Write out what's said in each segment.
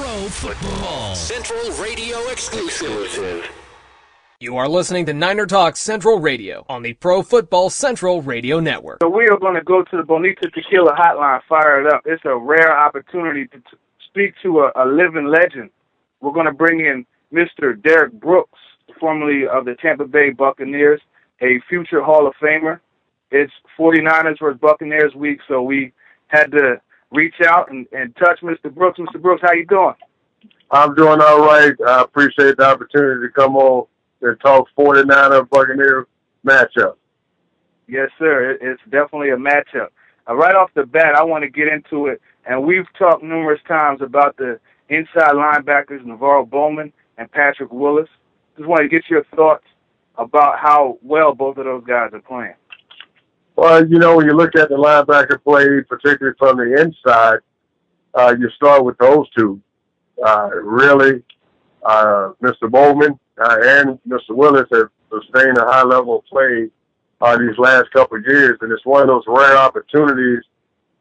Pro Football Central Radio exclusive. You are listening to Niner Talk Central Radio on the Pro Football Central Radio Network. So we are going to go to the Bonita Tequila hotline, fire it up. It's a rare opportunity to speak to a living legend. We're going to bring in Mr. Derrick Brooks, formerly of the Tampa Bay Buccaneers, a future Hall of Famer. It's 49ers versus Buccaneers week, so we had to reach out and touch Mr. Brooks. Mr. Brooks, how you doing? I'm doing all right. I appreciate the opportunity to come on and talk 49er Buccaneer matchup. Yes, sir. It's definitely a matchup. Right off the bat, I want to get into it, and we've talked numerous times about the inside linebackers, Navarro Bowman and Patrick Willis. Just want to get your thoughts about how well both of those guys are playing. Well, you know, when you look at the linebacker play, particularly from the inside, you start with those two. Mr. Bowman and Mr. Willis have sustained a high level of play these last couple of years, and it's one of those rare opportunities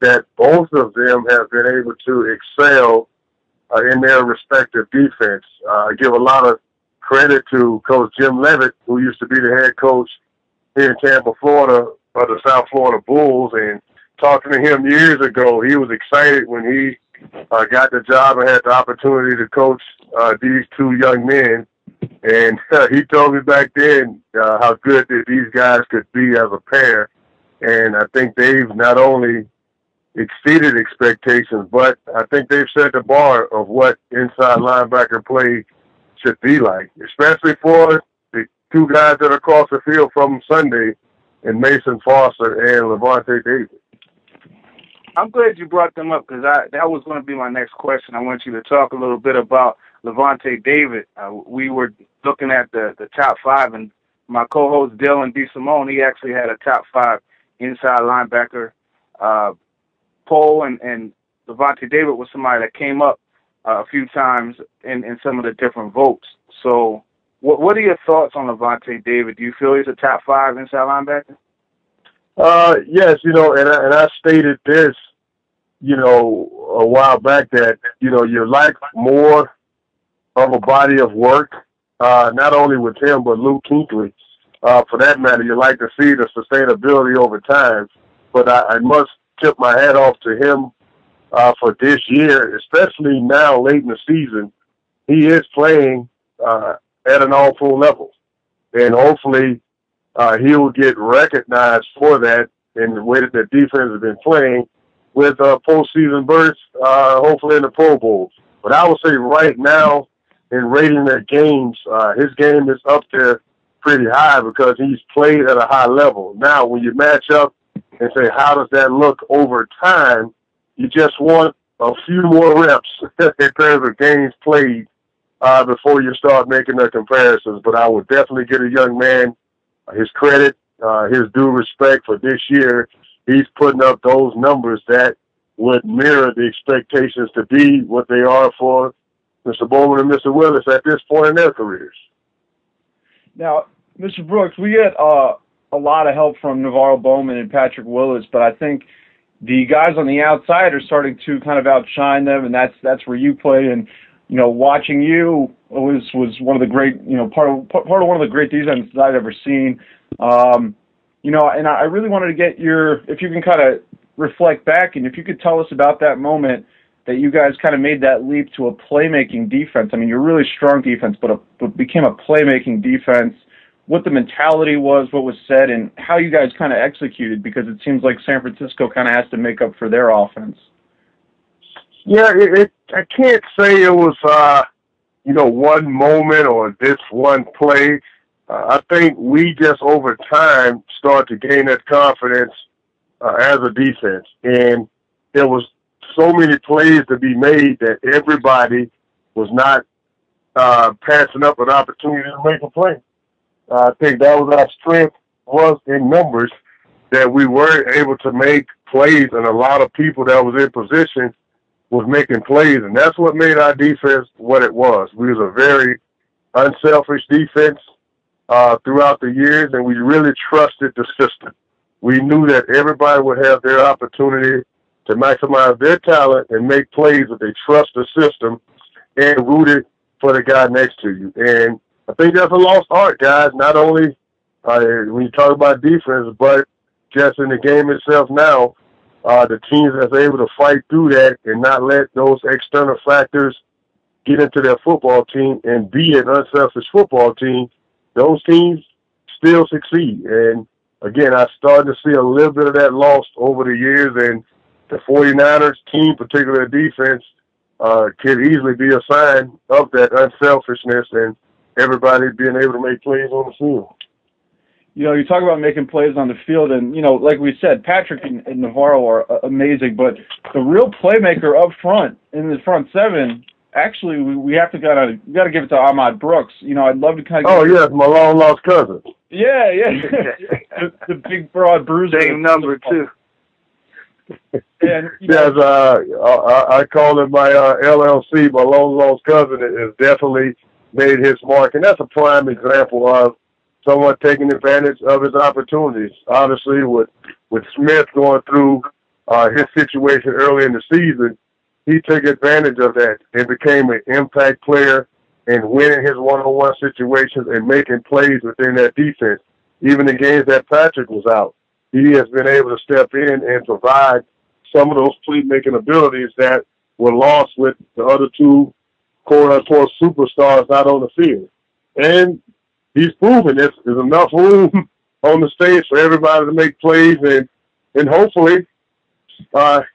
that both of them have been able to excel in their respective defense. I give a lot of credit to Coach Jim Leavitt, who used to be the head coach here in Tampa, Florida, of the South Florida Bulls, and talking to him years ago, he was excited when he got the job and had the opportunity to coach these two young men. And he told me back then how good that these guys could be as a pair. And I think they've not only exceeded expectations, but I think they've set the bar of what inside linebacker play should be like, especially for the two guys that are across the field from Sunday, and Mason Foster and Levante David. I'm glad you brought them up because that was going to be my next question. I want you to talk a little bit about Levante David. We were looking at the top five, and my co-host Dylan DeSimone, he actually had a top five inside linebacker poll, and Levante David was somebody that came up a few times in some of the different votes. So what are your thoughts on Levante David? Do you feel he's a top five inside linebacker? Yes, you know, and I stated this, you know, a while back that, you know, you like more of a body of work, not only with him, but Luke Kuechly. For that matter, you like to see the sustainability over time. But I must tip my hat off to him for this year, especially now late in the season. He is playing at an all-pro level. And hopefully he will get recognized for that in the way that the defense has been playing with postseason bursts, hopefully in the Pro Bowl. But I would say right now, in rating their games, his game is up there pretty high because he's played at a high level. Now, when you match up and say, how does that look over time, you just want a few more reps in terms of games played before you start making the comparisons. But I would definitely give a young man his credit, his due respect for this year. He's putting up those numbers that would mirror the expectations to be what they are for Mr. Bowman and Mr. Willis at this point in their careers. Now, Mr. Brooks, we get a lot of help from Navarro Bowman and Patrick Willis, but I think the guys on the outside are starting to kind of outshine them, and that's where you play. And you know, watching you was one of the great, you know, part of one of the great defenses I've ever seen. You know, and I really wanted to get if you can kind of reflect back, and if you could tell us about that moment that you guys kind of made that leap to a playmaking defense. I mean, you're a really strong defense, but became a playmaking defense. What the mentality was, what was said, and how you guys kind of executed, because it seems like San Francisco kind of has to make up for their offense. Yeah, I can't say it was, you know, one moment or this one play. I think we just over time start to gain that confidence as a defense. And there was so many plays to be made that everybody was not passing up an opportunity to make a play. I think that was our strength, was in numbers, that we were able to make plays, and a lot of people that was in position was making plays, and that's what made our defense what it was. We was a very unselfish defense throughout the years, and we really trusted the system. We knew that everybody would have their opportunity to maximize their talent and make plays if they trust the system and rooted for the guy next to you. And I think that's a lost art, guys, not only when you talk about defense, but just in the game itself now, the teams that's able to fight through that and not let those external factors get into their football team and be an unselfish football team, those teams still succeed. And again, I started to see a little bit of that lost over the years, and the 49ers team, particularly defense, could easily be a sign of that unselfishness and everybody being able to make plays on the field. You know, you talk about making plays on the field, and, you know, like we said, Patrick and Navarro are amazing, but the real playmaker up front, in the front seven, actually, we have to got to give it to Ahmad Brooks. You know, I'd love to kind of. Oh, yes, my long-lost cousin. Yeah. the big, broad bruiser. Same number, too. And, yes, I call it my LLC. My long-lost cousin has definitely made his mark, and that's a prime example of someone taking advantage of his opportunities. Obviously, with Smith going through his situation early in the season, he took advantage of that and became an impact player and winning his one-on-one situations and making plays within that defense. Even in games that Patrick was out, he has been able to step in and provide some of those playmaking abilities that were lost with the other two quote-unquote superstars not on the field. And he's proven there's enough room on the stage for everybody to make plays, and hopefully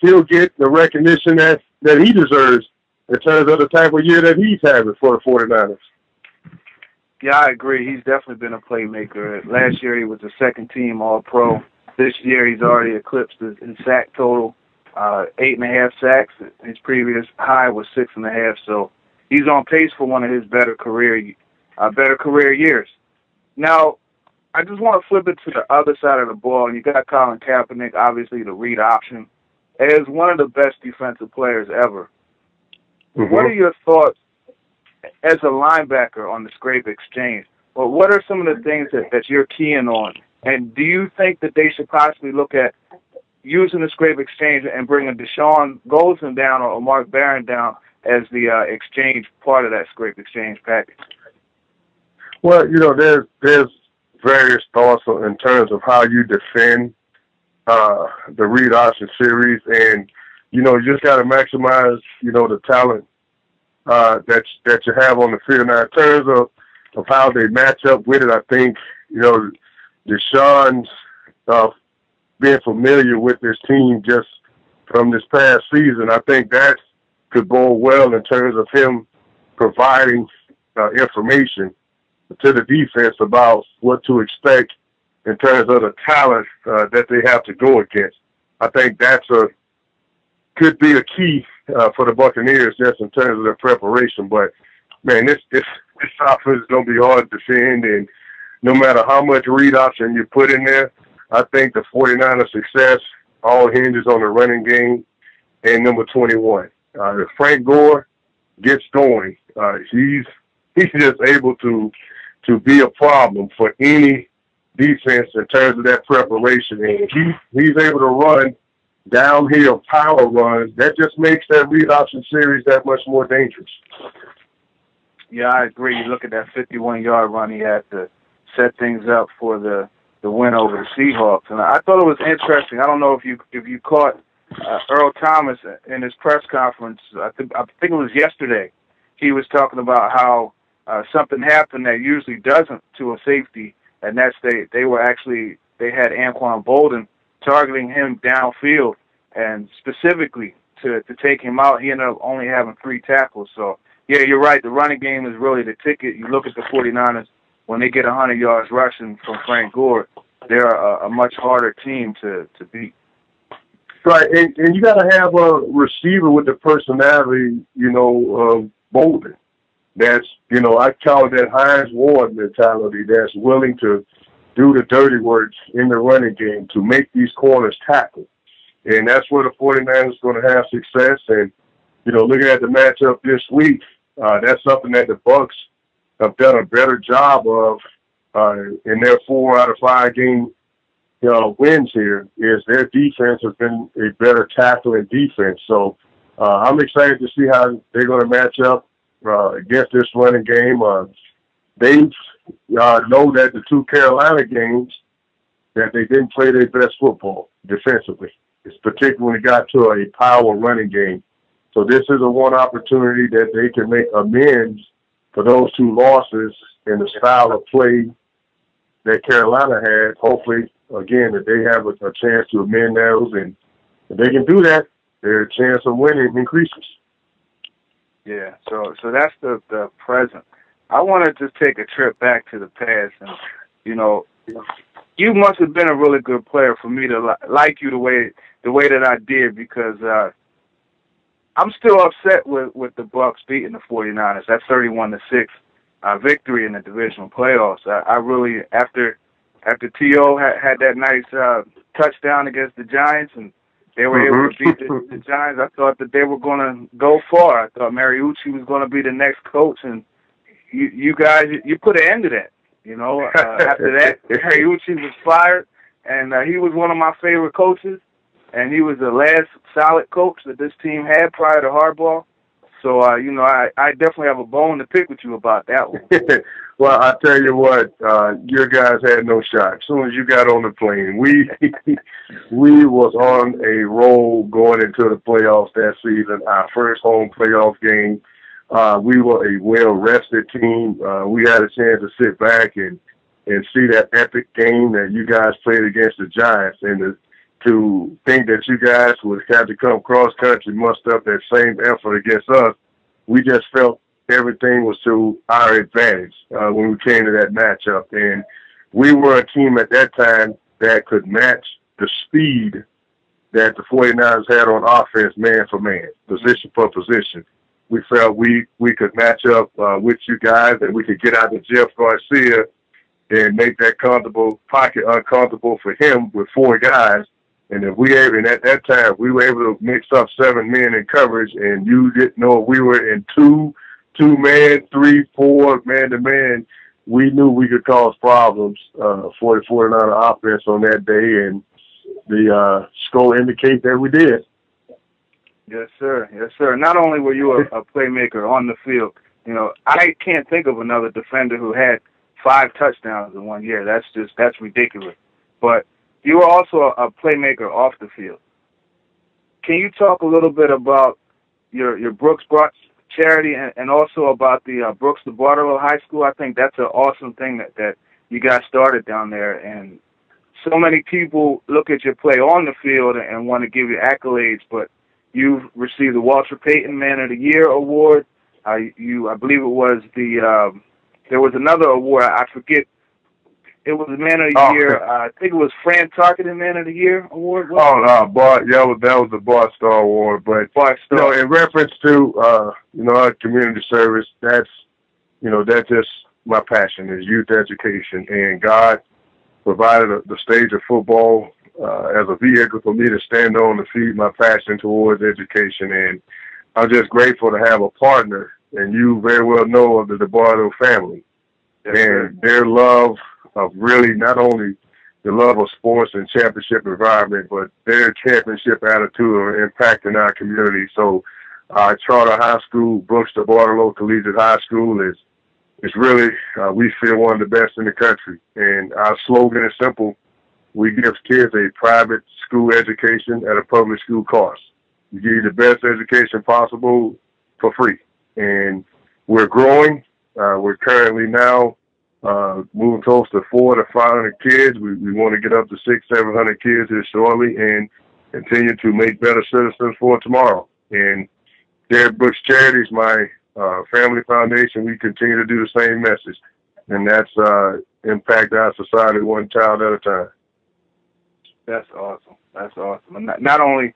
he'll get the recognition that he deserves in terms of the type of year that he's having for the 49ers. Yeah, I agree. He's definitely been a playmaker. Last year he was a second-team All-Pro. This year he's already eclipsed his sack total, 8.5 sacks. His previous high was 6.5, so he's on pace for one of his better career years. Now, I just want to flip it to the other side of the ball. And you got Colin Kaepernick, obviously the read option, as one of the best defensive players ever. Mm-hmm. What are your thoughts as a linebacker on the scrape exchange? Well, what are some of the things that you're keying on? And do you think that they should possibly look at using the scrape exchange and bringing Deshaun Golson down or Mark Barron down as the exchange part of that scrape exchange package? Well, you know, there's various thoughts in terms of how you defend the read option series, and you know, you just got to maximize, you know, the talent that you have on the field. Now, in terms of how they match up with it, I think, you know, Deshaun's being familiar with this team just from this past season, I think that could bode well in terms of him providing information to the defense about what to expect in terms of the talent that they have to go against. I think could be a key for the Buccaneers just in terms of their preparation. But, man, this offense is going to be hard to defend, and no matter how much read option you put in there, I think the 49ers' success all hinges on the running game and number 21. If Frank Gore gets going, he's just able to be a problem for any defense in terms of that preparation. And he's able to run downhill power runs. That just makes that read option series that much more dangerous. Yeah, I agree. You look at that 51-yard run he had to set things up for the win over the Seahawks. And I thought it was interesting. I don't know if you caught Earl Thomas in his press conference. I think it was yesterday. He was talking about how something happened that usually doesn't to a safety, and that's they had Anquan Bolden targeting him downfield, and specifically to take him out. He ended up only having 3 tackles. So, yeah, you're right. The running game is really the ticket. You look at the 49ers, when they get 100 yards rushing from Frank Gore, they're a much harder team to beat. Right, and you got to have a receiver with the personality, you know, of Bolden. That's, you know, I call it that Hines Ward mentality, that's willing to do the dirty work in the running game to make these corners tackle. And that's where the 49ers are going to have success. And, you know, looking at the matchup this week, that's something that the Bucs have done a better job of in their 4 out of 5 game wins here, is their defense has been a better tackling defense. So I'm excited to see how they're going to match up against this running game. They know that the two Carolina games that they didn't play their best football defensively. It's particularly when it got to a power running game. So this is a one opportunity that they can make amends for those two losses in the style of play that Carolina had. Hopefully, again, that they have a chance to amend those, and if they can do that, their chance of winning increases. Yeah, so that's the present. I want to just take a trip back to the past, and you must have been a really good player for me to like you the way that I did, because I'm still upset with the Bucs beating the 49ers. That 31-6 victory in the divisional playoffs. I really, after T.O. had that nice touchdown against the Giants, and they were able to beat the Giants, I thought that they were going to go far. I thought Mariucci was going to be the next coach, and you guys, you put an end to that. After that, Mariucci was fired, and he was one of my favorite coaches, and he was the last solid coach that this team had prior to Harbaugh. So, I definitely have a bone to pick with you about that one. Well, I tell you what, your guys had no shot. As soon as you got on the plane, we was on a roll going into the playoffs that season. Our first home playoff game. We were a well-rested team. We had a chance to sit back and see that epic game that you guys played against the Giants, and to think that you guys would have to come cross-country, muster up that same effort against us. We just felt everything was to our advantage when we came to that matchup. And we were a team at that time that could match the speed that the 49ers had on offense, man for man, position for position. We felt we could match up with you guys, and we could get out to Jeff Garcia and make that comfortable pocket uncomfortable for him with four guys. And if and at that time, we were able to mix up 7 men in coverage, and you didn't know we were in two-man, 3-4, man-to-man. We knew we could cause problems for the 49er offense on that day, and the score indicates that we did. Yes, sir. Yes, sir. Not only were you a playmaker on the field, I can't think of another defender who had 5 touchdowns in 1 year. That's ridiculous. But you were also a playmaker off the field. Can you talk a little bit about your Brooks charity and also about the Brooks to Barterville High School? I think that's an awesome thing that you guys started down there. And so many people look at your play on the field and want to give you accolades, but you've received the Walter Payton Man of the Year award. I believe it was there was another award. I forget. It was the Man of the Year. I think it was Fran Tarkenton Man of the Year award. That was the Bart Star Award. But in reference to our community service, that's just my passion is youth education, and God provided the stage of football as a vehicle for me to stand on to feed my passion towards education. And I'm just grateful to have a partner, and you very well know of the DeBardo family. Yes, and their love of really not only the love of sports and championship environment, but their championship attitude are impacting our community. So Charter High School, Brooks to Barterville Collegiate High School is really, we feel one of the best in the country. And our slogan is simple. We give kids a private school education at a public school cost. We give you the best education possible for free. And we're growing. We're currently now moving close to 400 to 500 kids. We want to get up to 600-700 kids here shortly and continue to make better citizens for tomorrow. And Derrick Brooks Charities, my family foundation, we continue to do the same message, and that's impact our society one child at a time. That's awesome. That's awesome. And not only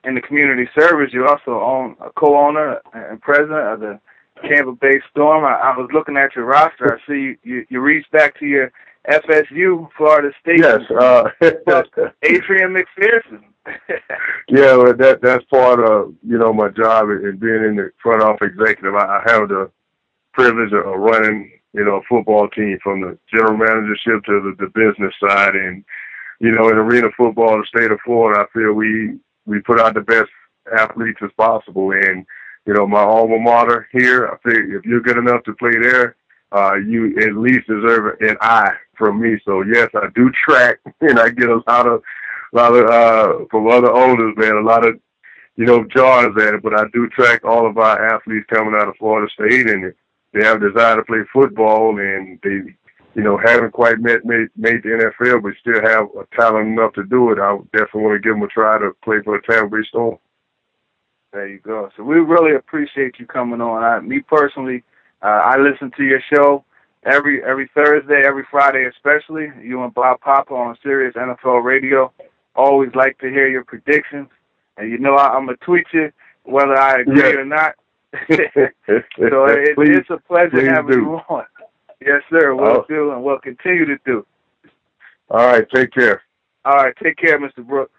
in the community service, you also own a co-owner and president of the Tampa Bay Storm. I was looking at your roster. I see you reached back to your FSU, Florida State. Yes. Adrian McPherson. Yeah, well, that's part of my job in being in the front office executive. I have the privilege of running a football team from the general managership to the business side. And in arena football in the state of Florida, I feel we put out the best athletes as possible. And my alma mater here. I think if you're good enough to play there, you at least deserve an eye from me. So yes, I do track, and I get a lot of from other owners, man, a lot of jars at it. But I do track all of our athletes coming out of Florida State, and they have a desire to play football, and they haven't quite made the NFL, but still have a talent enough to do it. I definitely want to give them a try to play for the Tampa Bay Storm. There you go. So we really appreciate you coming on. Me personally, I listen to your show every Thursday, every Friday especially. You and Bob Papa on Sirius NFL Radio. Always like to hear your predictions. And I'm going to tweet you whether I agree or not. So it's a pleasure having you on. Yes, sir. We'll do, and we'll continue to do. All right. Take care. All right. Take care, Mr. Brooks.